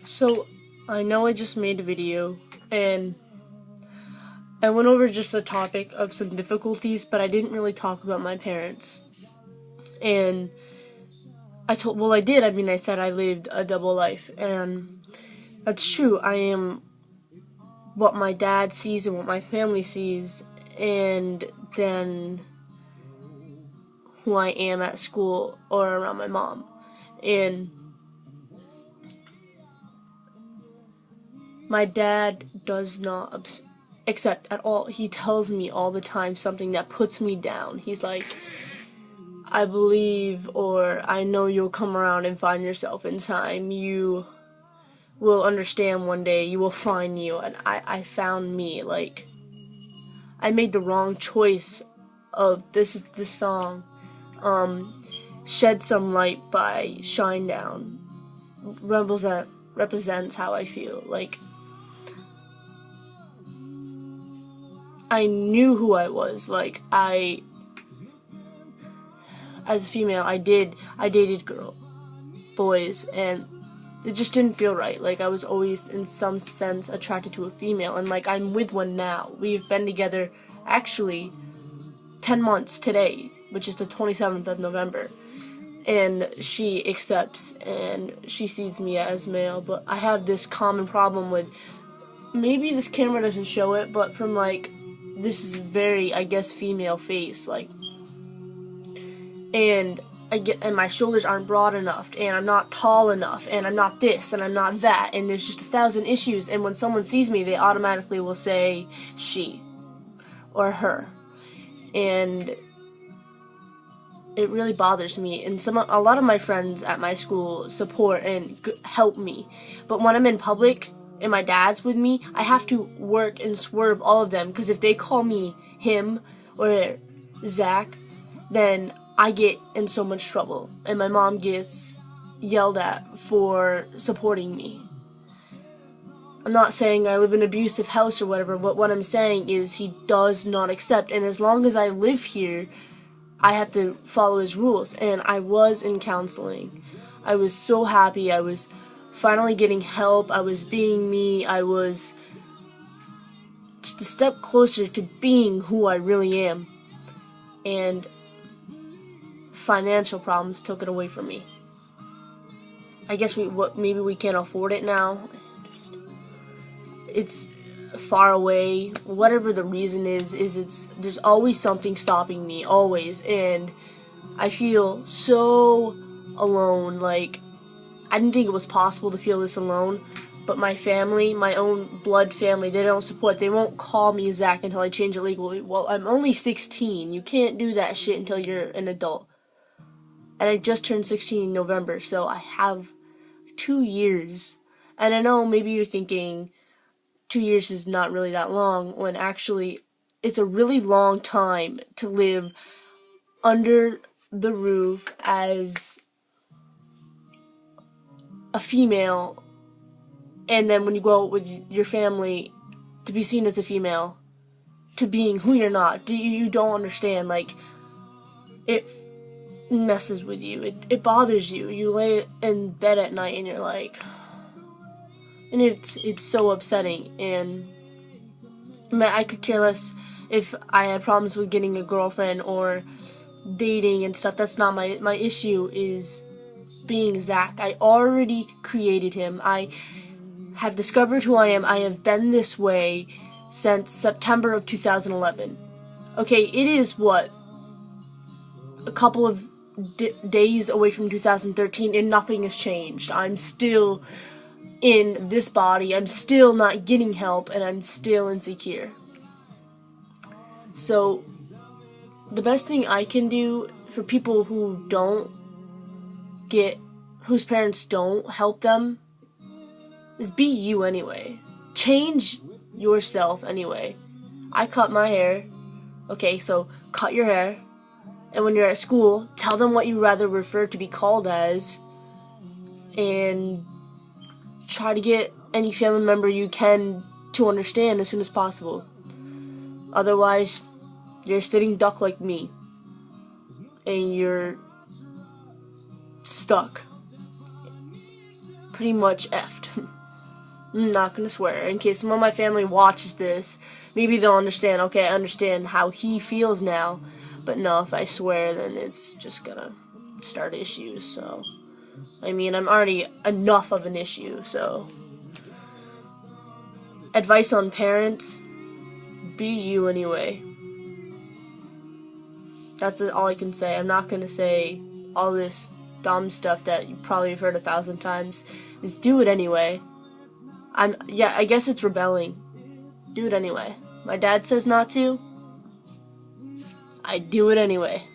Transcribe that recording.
So, I know I just made a video, and I went over just the topic of some difficulties, but I didn't really talk about my parents. And I did. I said I lived a double life, and that's true. I am what my dad sees and what my family sees, and then who I am at school or around my mom. And my dad does not accept at all. He tells me all the time something that puts me down. He's like, I believe, or I know you'll come around and find yourself in time. You will understand one day. You will find you. And I found me. Like, I made the wrong choice of this song. Shed Some Light by Shinedown. Represents how I feel. Like, I knew who I was. Like, as a female, I dated boys, and it just didn't feel right. Like, I was always, in some sense, attracted to a female, and, like, I'm with one now. We've been together, actually, 10 months today, which is the 27th of November, and she accepts, and she sees me as male, but I have this common problem with, maybe this camera doesn't show it, but from, like, this is very, I guess, female face, like, and my shoulders aren't broad enough, and I'm not tall enough, and I'm not this, and I'm not that, and there's just 1,000 issues, and when someone sees me, they automatically will say she, or her, and it really bothers me, and a lot of my friends at my school support and help me, but when I'm in public, and my dad's with me, I have to work and swerve all of them, because if they call me him, or Zach, then I get in so much trouble, and my mom gets yelled at for supporting me. I'm not saying I live in an abusive house or whatever, but what I'm saying is he does not accept, and as long as I live here, I have to follow his rules, and I was in counseling. I was so happy. I was finally getting help. I was being me. I was just a step closer to being who I really am, and financial problems took it away from me. I guess maybe we can't afford it now. It's far away. Whatever the reason is there's always something stopping me, always, and I feel so alone. Like, I didn't think it was possible to feel this alone, but my family, my own blood family, they don't support. They won't call me Zach until I change it legally. Well, I'm only 16. You can't do that shit until you're an adult. And I just turned 16 in November, so I have 2 years. And I know maybe you're thinking 2 years is not really that long, when actually it's a really long time to live under the roof as a female, and then when you go out with your family, to be seen as a female, to being who you're not. You don't understand. Like, it messes with you. It bothers you. You lay in bed at night and you're like, and it's so upsetting. And I could care less if I had problems with getting a girlfriend or dating and stuff. That's not my issue. Is being Zach. I already created him. I have discovered who I am. I have been this way since September of 2011. Okay, it is a couple of days away from 2013, and nothing has changed. I'm still in this body. I'm still not getting help, and I'm still insecure. So, the best thing I can do for people whose parents don't help them, is be you anyway. Change yourself anyway. I cut my hair. Okay, so cut your hair. And when you're at school, tell them what you rather prefer to be called as, and try to get any family member you can to understand as soon as possible. Otherwise, you're a sitting duck like me, and you're stuck. pretty much effed. I'm not gonna swear. In case some of my family watches this, maybe they'll understand. Okay, I understand how he feels now. But no, if I swear, then it's just gonna start issues. So, I mean, I'm already enough of an issue. So, advice on parents: be you anyway. That's all I can say. I'm not gonna say all this dumb stuff that you probably have heard 1,000 times. Just do it anyway. I guess it's rebelling. Do it anyway. My dad says not to. I do it anyway.